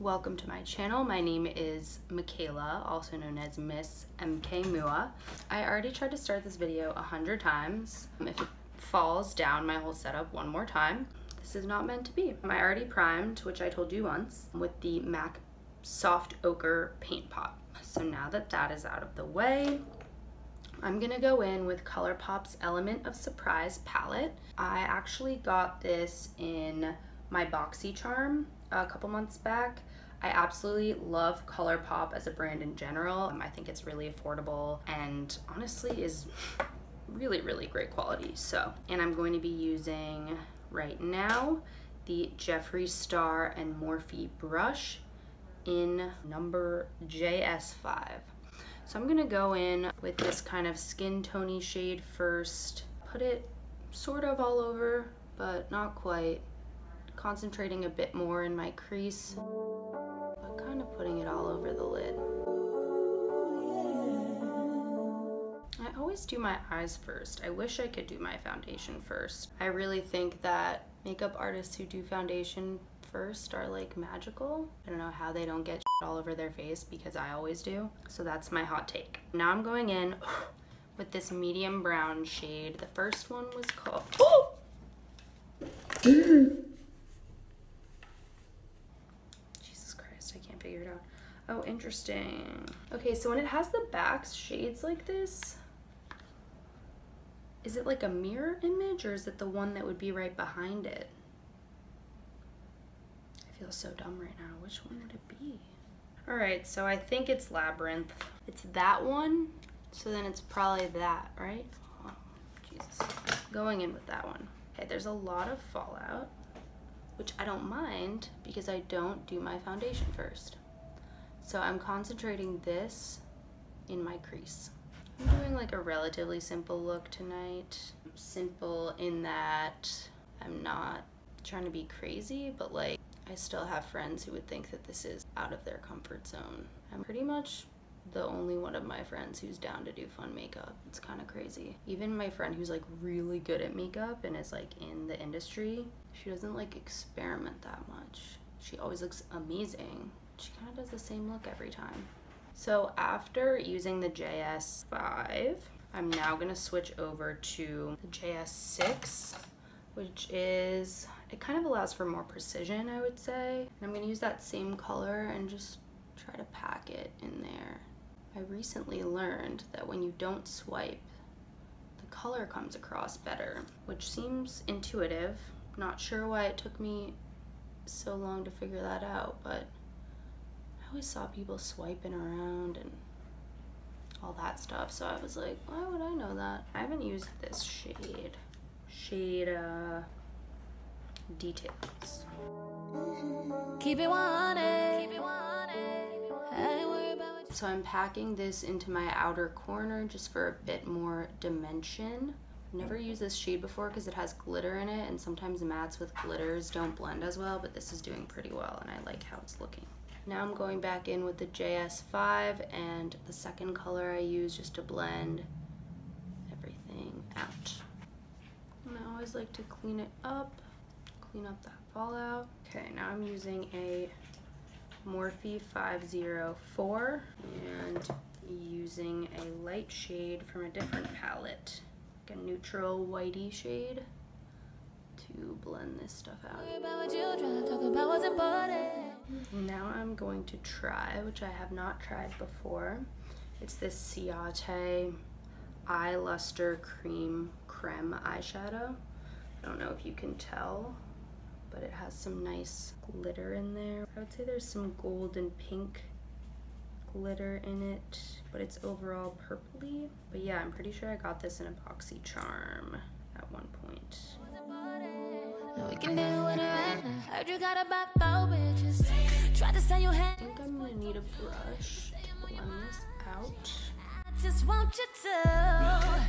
Welcome to my channel. My name is Michaela, also known as Miss MK Mua. I already tried to start this video 100 times. If it falls down my whole setup one more time, this is not meant to be. I already primed, which I told you once, with the MAC Soft Ochre Paint Pot. So now that that is out of the way, I'm gonna go in with ColourPop's Element of Surprise palette. I actually got this in my BoxyCharm a couple months back. I absolutely love ColourPop as a brand in general. I think it's really affordable and honestly is really, really great quality. So, and I'm going to be using right now the Jeffree Star and Morphe brush in number JS5. So I'm gonna go in with this kind of skin tony shade first, put it sort of all over, but not quite. Concentrating a bit more in my crease, but kind of putting it all over the lid. I always do my eyes first. I wish I could do my foundation first. I really think that makeup artists who do foundation first are like magical. I don't know how they don't get all over their face because I always do. So that's my hot take. Now I'm going in with this medium brown shade. The first one was called... Oh! Jesus Christ, I can't figure it out. Oh, interesting. Okay, so when it has the back shades like this, is it like a mirror image or is it the one that would be right behind it? I feel so dumb right now. Which one would it be? All right, so I think it's Labyrinth. It's that one, so then it's probably that, right? Oh, Jesus. Going in with that one. Okay, there's a lot of fallout, which I don't mind because I don't do my foundation first. So I'm concentrating this in my crease. I'm doing like a relatively simple look tonight. Simple in that I'm not trying to be crazy, but like I still have friends who would think that this is out of their comfort zone. I'm pretty much the only one of my friends who's down to do fun makeup. It's kind of crazy. Even my friend who's like really good at makeup and is like in the industry, she doesn't like experiment that much. She always looks amazing. She kind of does the same look every time. So after using the JS5, I'm now gonna switch over to the JS6, which is, it kind of allows for more precision, I would say. And I'm gonna use that same color and just try to pack it in there. I recently learned that when you don't swipe, the color comes across better, which seems intuitive. Not sure why it took me so long to figure that out, but I always saw people swiping around and all that stuff, so I was like, why would I know that? I haven't used this shade Details. Keep it 100. So I'm packing this into my outer corner just for a bit more dimension. I've never used this shade before because it has glitter in it, and sometimes mattes with glitters don't blend as well, but this is doing pretty well and I like how it's looking. Now I'm going back in with the JS5 and the second color I use just to blend everything out. And I always like to clean it up, clean up that fallout. Okay, now I'm using a Morphe 504 and using a light shade from a different palette, like a neutral whitey shade, to blend this stuff out. Now I'm going to try, which I have not tried before. It's this Ciaté Eye Lustre Cream Creme eyeshadow. I don't know if you can tell, but it has some nice glitter in there. I would say there's some gold and pink glitter in it, but it's overall purpley. But yeah, I'm pretty sure I got this in a BoxyCharm at one point. We can do it right now. Heard you got about 4 bitches. Try to say you had. I think I'm gonna need a brush to blend this out. I just want you to.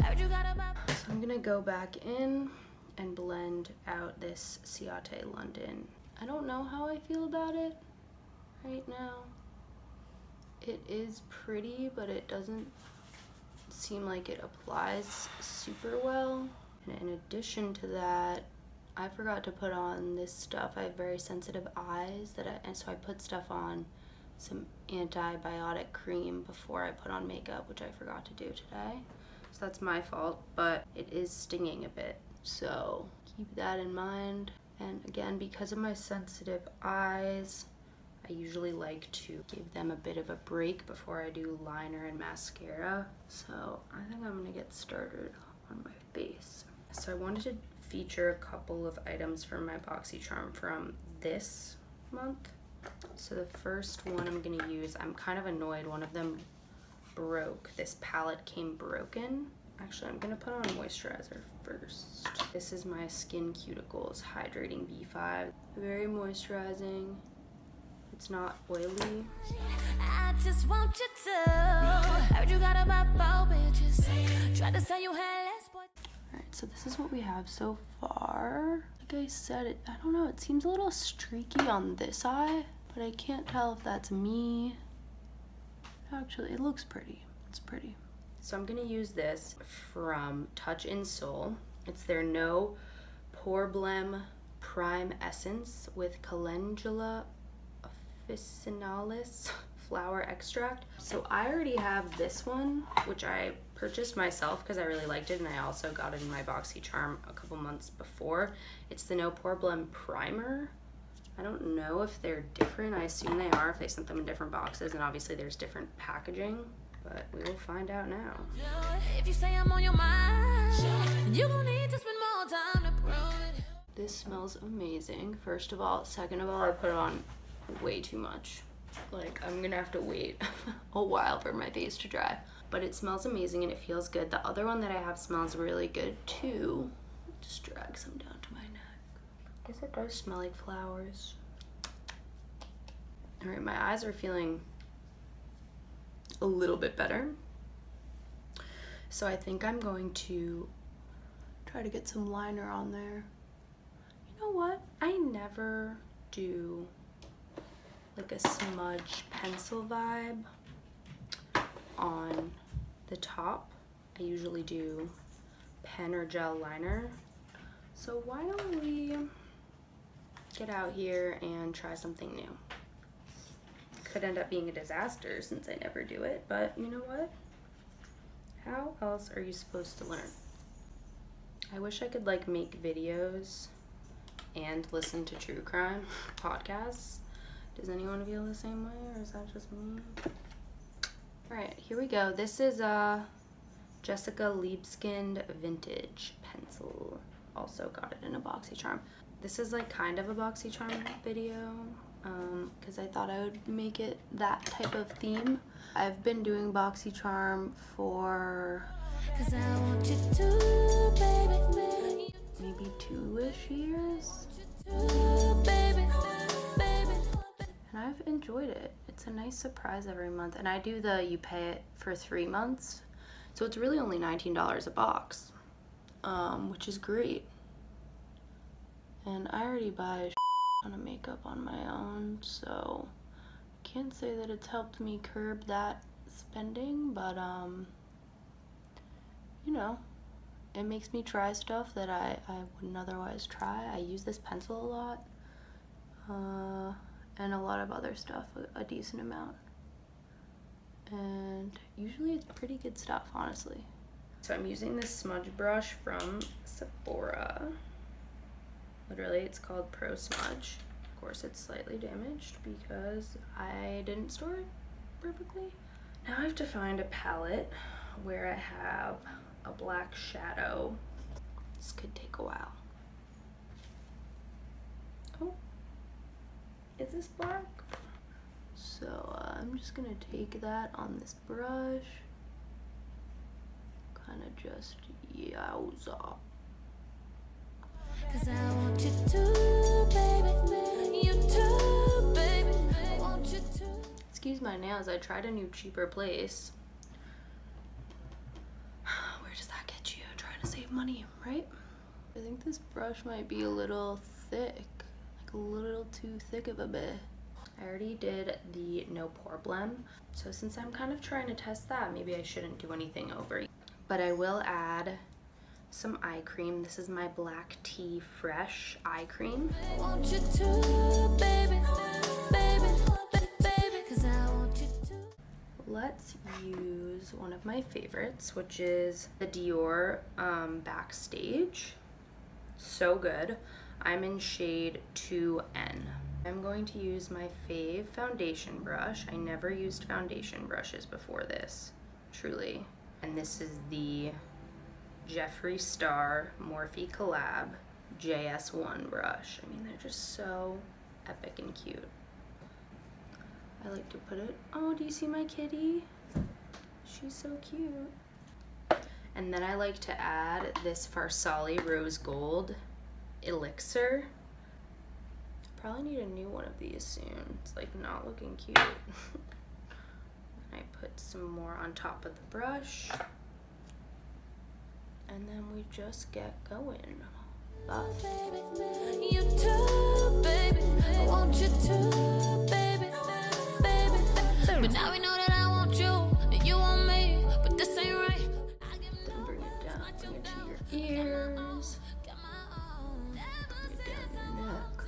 Heard you got about. So I'm gonna go back in and blend out this Ciaté London. I don't know how I feel about it right now. It is pretty, but it doesn't seem like it applies super well. And in addition to that, I forgot to put on this stuff. I have very sensitive eyes and so I put stuff on, some antibiotic cream before I put on makeup, which I forgot to do today. So that's my fault, but it is stinging a bit. So keep that in mind. And again, because of my sensitive eyes, I usually like to give them a bit of a break before I do liner and mascara. So I think I'm gonna get started on my face. So I wanted to feature a couple of items from my BoxyCharm from this month. So the first one I'm gonna use, I'm kind of annoyed, one of them broke. This palette came broken. Actually, I'm gonna put on a moisturizer first. This is my Skin Cuticles Hydrating B5. Very moisturizing. It's not oily. I just want you to. Heard you got about 4 bitches. Tried to say you had less boy. Alright, so this is what we have so far. Like I said, I don't know, it seems a little streaky on this eye, but I can't tell if that's me. Actually, it looks pretty. It's pretty. So I'm gonna use this from Touch in Sol. It's their No Poreblem Prime Essence with Calendula officinalis flower extract. So I already have this one, which I purchased myself because I really liked it, and I also got it in my BoxyCharm a couple months before. It's the No Poreblem Primer. I don't know if they're different. I assume they are if they sent them in different boxes, and obviously there's different packaging, but we will find out now. If you say I'm on your mind, you gon' need to spend more time to prove it. This smells amazing, first of all. Second of all, I put on way too much. Like, I'm gonna have to wait a while for my face to dry. But it smells amazing and it feels good. The other one that I have smells really good too. Just drag some down to my neck. I guess it does smell like flowers. All right, my eyes are feeling a little bit better. So I think I'm going to try to get some liner on there. You know what? I never do like a smudge pencil vibe on the top. I usually do pen or gel liner. So why don't we get out here and try something new? Could end up being a disaster since I never do it, but you know what? How else are you supposed to learn? I wish I could like make videos and listen to true crime podcasts. Does anyone feel the same way, or is that just me? All right, here we go. This is Jessica Liebeskind Vintage Pencil. Also got it in a BoxyCharm. This is like kind of a BoxyCharm video because I thought I would make it that type of theme. I've been doing BoxyCharm for maybe 2-ish years. And I've enjoyed it. It's a nice surprise every month. And I do the you pay it for 3 months. So it's really only $19 a box, which is great. And I already buy a ton of makeup on my own, so can't say that it's helped me curb that spending, but you know, it makes me try stuff that I wouldn't otherwise try. I use this pencil a lot, and a lot of other stuff, a decent amount. And usually it's pretty good stuff, honestly. So I'm using this smudge brush from Sephora. Literally, it's called Pro Smudge. Of course, it's slightly damaged because I didn't store it perfectly. Now I have to find a palette where I have a black shadow. This could take a while. Oh, is this black? So I'm just gonna take that on this brush. Kind of just yowza. Cause I want you to, baby. You too, baby. I want you to. Excuse my nails, I tried a new cheaper place. Where does that get you? Trying to save money, right? I think this brush might be a little thick, like a little too thick of a bit. I already did the No Poreblem, so since I'm kind of trying to test that, maybe I shouldn't do anything over. But I will add some eye cream. This is my Black Tea Fresh eye cream. Want you to, baby, baby, baby, 'cause I want you to. Let's use one of my favorites, which is the Dior Backstage. So good. I'm in shade 2N. I'm going to use my fave foundation brush. I never used foundation brushes before this, truly. And this is the Jeffree Star Morphe Collab JS1 brush. I mean, they're just so epic and cute. I like to put it, oh, do you see my kitty? She's so cute. And then I like to add this FARSÁLI Rose Gold Elixir. Probably need a new one of these soon. It's like not looking cute. I put some more on top of the brush. And then we just get going. Buff. You too, baby. I want you to, baby, baby. But now we know that I want you and you want me, but this ain't right. Then bring it down, bring it to your ears. Bring it down your neck.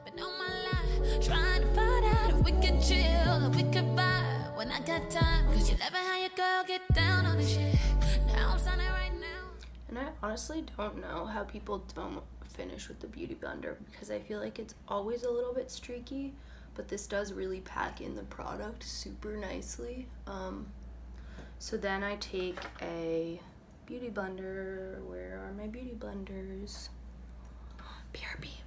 But on my life, trying to find out if we could chill, if we could vibe when I got time. 'Cause you love it how your girl get down on the shit. Now I'm signing right now. And I honestly don't know how people don't finish with the Beauty Blender, because I feel like it's always a little bit streaky, but this does really pack in the product super nicely. So then I take a Beauty Blender. Where are my Beauty Blenders? BRB.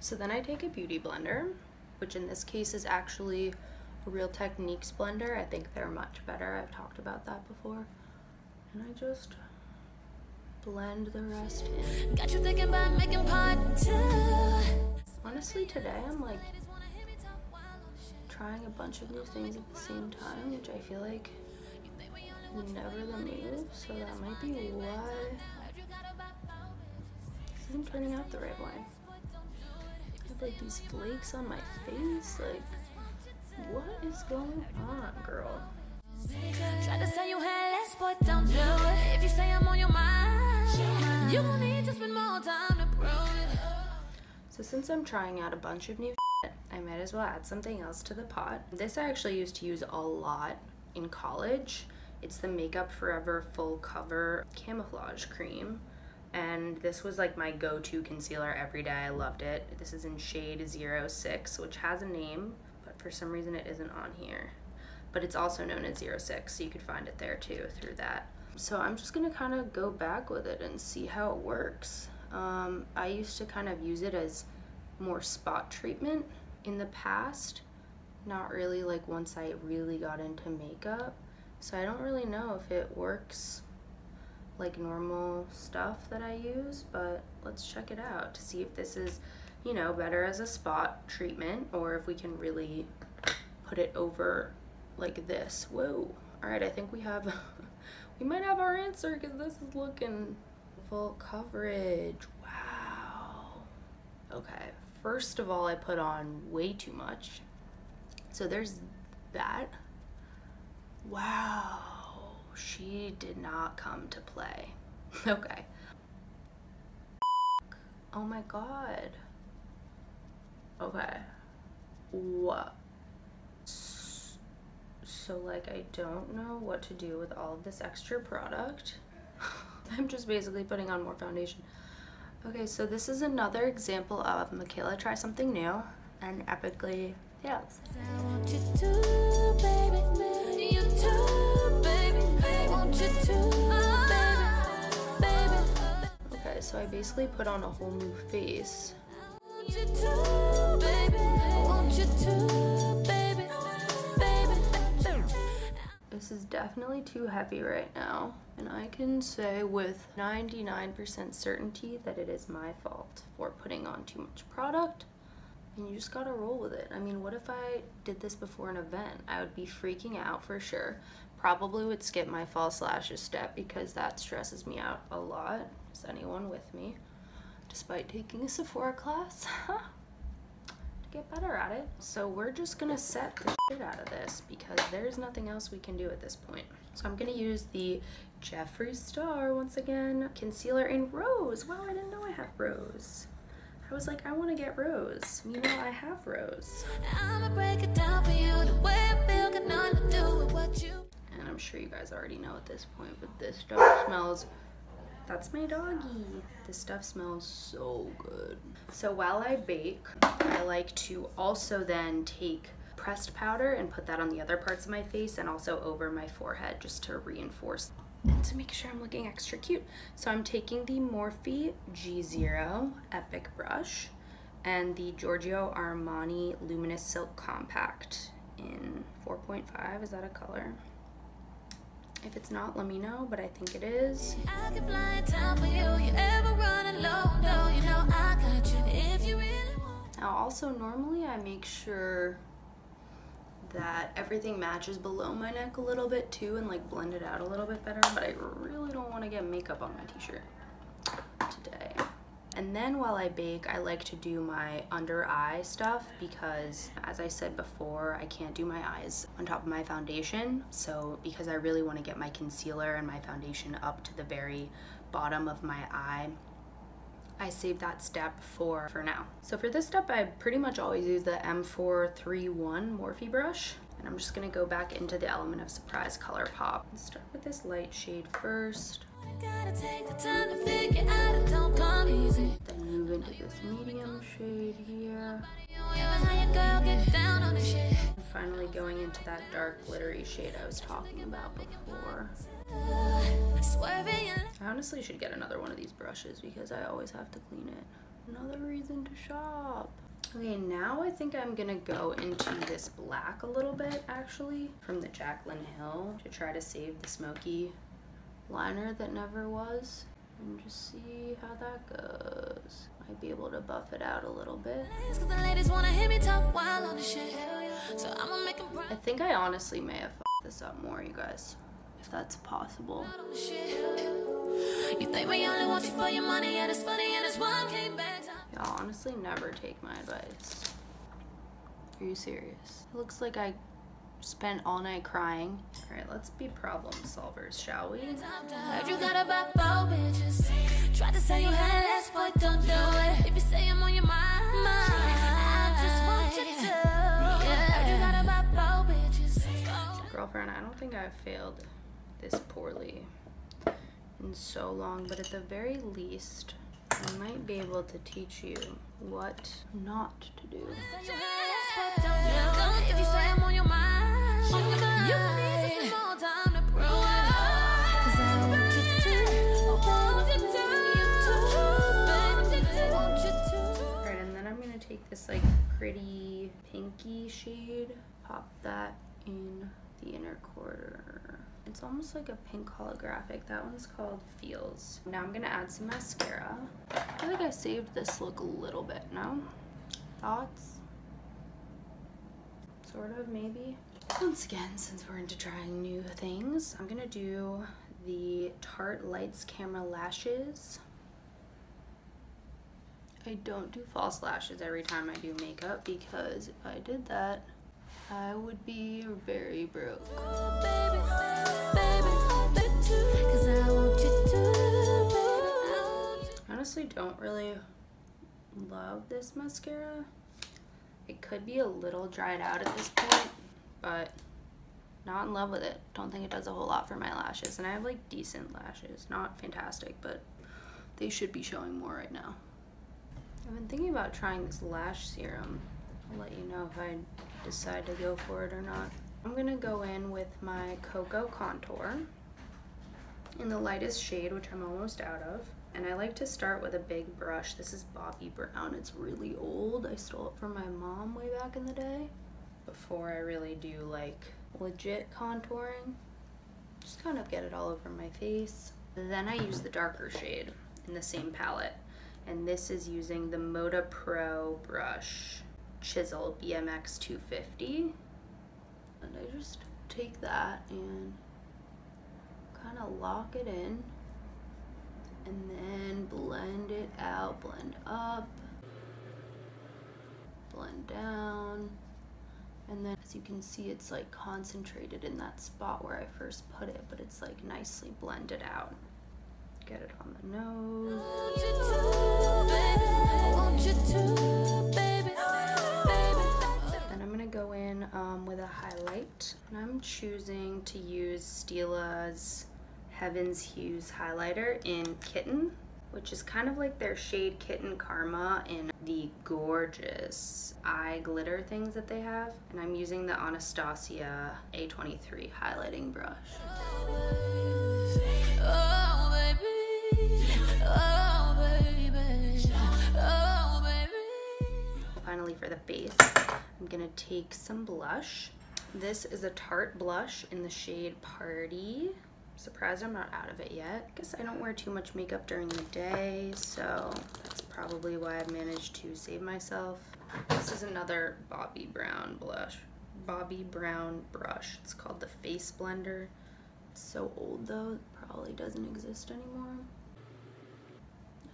So then I take a Beauty Blender, which in this case is actually a Real Techniques blender. I think they're much better. I've talked about that before. And I just blend the rest in. Got you thinking about making part 2. Honestly, today I'm like trying a bunch of new things at the same time, which I feel like never the move, so that might be why this isn't turning out the right way. I have like these flakes on my face, like what is going on, girl? Try to say you had less, but don't do it. If you say I'm on your mind, you gon' need to spend more time to prove it. So since I'm trying out a bunch of new shit, I might as well add something else to the pot. This I actually used to use a lot in college. It's the Makeup Forever Full Cover Camouflage Cream. And this was like my go-to concealer every day. I loved it. This is in shade 06, which has a name, but for some reason it isn't on here. But it's also known as 06, so you could find it there too through that. So I'm just gonna kind of go back with it and see how it works. I used to kind of use it as more spot treatment in the past, not really like once I really got into makeup. So I don't really know if it works like normal stuff that I use, but let's check it out to see if this is, you know, better as a spot treatment or if we can really put it over like this. Whoa. All right, I think we have, we might have our answer because this is looking full coverage. Wow. Okay, first of all, I put on way too much. So there's that. Wow, she did not come to play. Okay. Oh my God. Okay. What? So like I don't know what to do with all of this extra product. I'm just basically putting on more foundation. Okay, so this is another example of Michaela try something new and epically fails. I want you to, baby. You too, baby. I want you to, baby, baby. Okay, so I basically put on a whole new face. I want you to, baby. I want you to, baby, baby. This is definitely too heavy right now, and I can say with 99% certainty that it is my fault for putting on too much product, and you just gotta roll with it. I mean, what if I did this before an event? I would be freaking out for sure. Probably would skip my false lashes step because that stresses me out a lot. Is anyone with me? Despite taking a Sephora class. to get better at it. So we're just gonna set the shit out of this because there's nothing else we can do at this point. So I'm gonna use the Jeffree Star once again concealer in Rose. Wow, I didn't know I had Rose. I was like, I want to get Rose. You know, I have Rose. I'ma break it down for you the way I feel, got nothing to do with what you. And I'm sure you guys already know at this point, but this stuff smells, that's my doggy. This stuff smells so good. So while I bake, I like to also then take pressed powder and put that on the other parts of my face and also over my forehead just to reinforce and to make sure I'm looking extra cute. So I'm taking the Morphe G0 Epic brush and the Giorgio Armani Luminous Silk Compact in 4.5. Is that a color? If it's not, let me know, but I think it is. I can fly in town for you. You ever running low, no, you know I got you if you really want. Now also normally I make sure that everything matches below my neck a little bit too and like blend it out a little bit better, but I really don't want to get makeup on my t-shirt today. And then while I bake, I like to do my under eye stuff because, as I said before, I can't do my eyes on top of my foundation. So because I really want to get my concealer and my foundation up to the very bottom of my eye, I save that step for now. So for this step, I pretty much always use the M431 Morphe brush. And I'm just gonna go back into the Element of Surprise ColourPop. Let's start with this light shade first. Gotta take the time to figure out it don't come easy. Then move into this medium shade here. And finally going into that dark glittery shade I was talking about before. I honestly should get another one of these brushes because I always have to clean it. Another reason to shop. Okay, now I think I'm gonna go into this black a little bit actually from the Jaclyn Hill to try to save the Smokey liner that never was and just see how that goes. Might be able to buff it out a little bit. I think I honestly may have fucked this up more, you guys, if that's possible. You think we only want you for your money and it's funny and it's one came back. Y'all honestly never take my advice. Are you serious? It looks like I spent all night crying. All right, let's be problem solvers, shall we? Heard you got about 4 bitches. Tried to say you had less, boy, don't do it. If you say I'm on your mind, I just want you to. Heard you got about 4 bitches. Girlfriend, I don't think I've failed this poorly in so long, but at the very least, I might be able to teach you what not to do. If you say I'm on your mind, you need just more time to prove it. 'Cause I want you to. Alright, and then I'm gonna take this like pretty pinky shade, pop that in the inner quarter. It's almost like a pink holographic. That one's called Feels. Now I'm gonna add some mascara. I feel like I saved this look a little bit, no? Thoughts? Sort of, maybe? Once again, since we're into trying new things, I'm gonna do the Tarte Lights Camera Lashes. I don't do false lashes every time I do makeup because if I did that, I would be very broke. I honestly don't really love this mascara. It could be a little dried out at this point, but not in love with it. Don't think it does a whole lot for my lashes. And I have like decent lashes, not fantastic, but they should be showing more right now. I've been thinking about trying this lash serum. I'll let you know if I decide to go for it or not. I'm gonna go in with my Cocoa Contour in the lightest shade, which I'm almost out of. And I like to start with a big brush. This is Bobbi Brown. It's really old. I stole it from my mom way back in the day. Before I really do like legit contouring. Just kind of get it all over my face. Then I use the darker shade in the same palette. And this is using the Moda Pro brush, Chisel BMX 250. And I just take that and kind of lock it in. And then blend it out, blend up, blend down. And then as you can see, it's like concentrated in that spot where I first put it, but it's like nicely blended out. Get it on the nose. Then I'm gonna go in with a highlight. And I'm choosing to use Stila's Heaven's Hues highlighter in Kitten, which is kind of like their shade Kitten Karma in the gorgeous eye glitter things that they have. And I'm using the Anastasia A23 highlighting brush. Oh, baby. Oh, baby. Oh, baby. Finally, for the base, I'm gonna take some blush. This is a Tarte blush in the shade Party. Surprised I'm not out of it yet. I guess I don't wear too much makeup during the day, so that's probably why I've managed to save myself. This is another Bobbi Brown blush. Bobbi Brown brush. It's called the Face Blender. It's so old though, it probably doesn't exist anymore.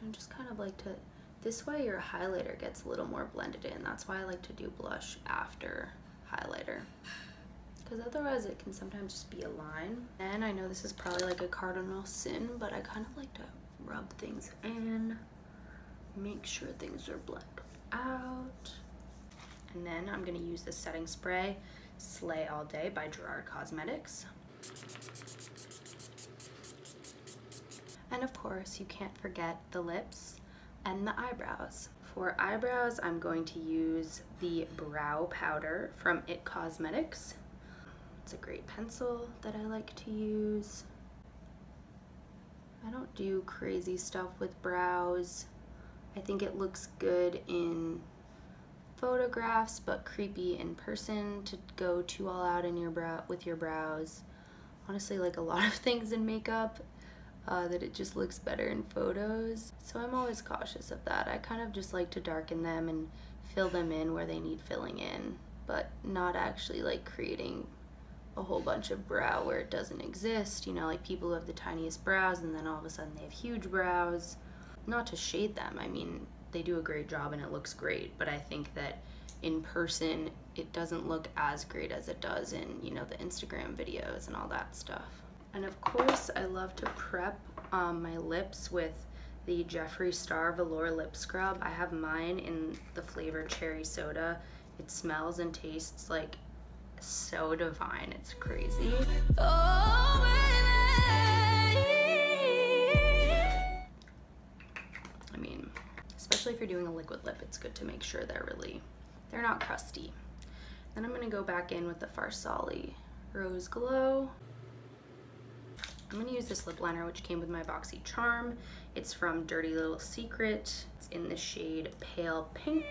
I just kind of like to, this way your highlighter gets a little more blended in. That's why I like to do blush after highlighter, because otherwise it can sometimes just be a line. And I know this is probably like a cardinal sin, but I kind of like to rub things in, make sure things are blended out. And then I'm gonna use the setting spray, Slay All Day by Gerard Cosmetics. And of course, you can't forget the lips and the eyebrows. For eyebrows, I'm going to use the brow powder from It Cosmetics. It's a great pencil that I like to use. I don't do crazy stuff with brows. I think it looks good in photographs, but creepy in person to go too all out in your brow with your brows. Honestly, like a lot of things in makeup, that it just looks better in photos. So I'm always cautious of that. I kind of just like to darken them and fill them in where they need filling in, but not actually like creating a whole bunch of brow where it doesn't exist. You know, like people who have the tiniest brows and then all of a sudden they have huge brows. Not to shade them, I mean, they do a great job and it looks great, but I think that in person it doesn't look as great as it does in, you know, the Instagram videos and all that stuff. And of course, I love to prep my lips with the Jeffree Star Velour Lip Scrub. I have mine in the flavor Cherry Soda. It smells and tastes like so divine, it's crazy. Oh, baby. I mean, especially if you're doing a liquid lip, it's good to make sure they're not crusty. Then I'm gonna go back in with the FARSÁLI Rose Glow. I'm gonna use this lip liner, which came with my Boxy Charm. It's from Dirty Little Secret. It's in the shade Pale Pink.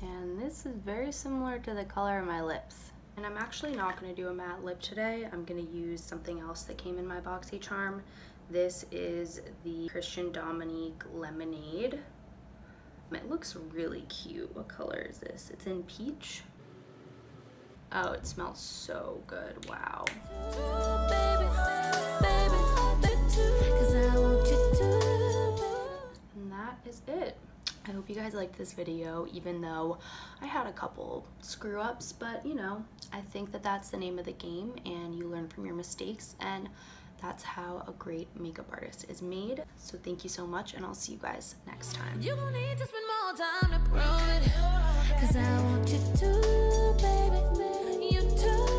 And this is very similar to the color of my lips. And I'm actually not gonna do a matte lip today. I'm gonna use something else that came in my Boxy Charm. This is the Christian Dominique Lemonade. It looks really cute. What color is this? It's in peach. Oh, it smells so good. Wow. And that is it. I hope you guys liked this video, even though I had a couple screw ups, but you know, I think that that's the name of the game and you learn from your mistakes, and that's how a great makeup artist is made. So thank you so much, and I'll see you guys next time. You gon' need to spend more time to prove it, 'cause I want you to, baby, you too.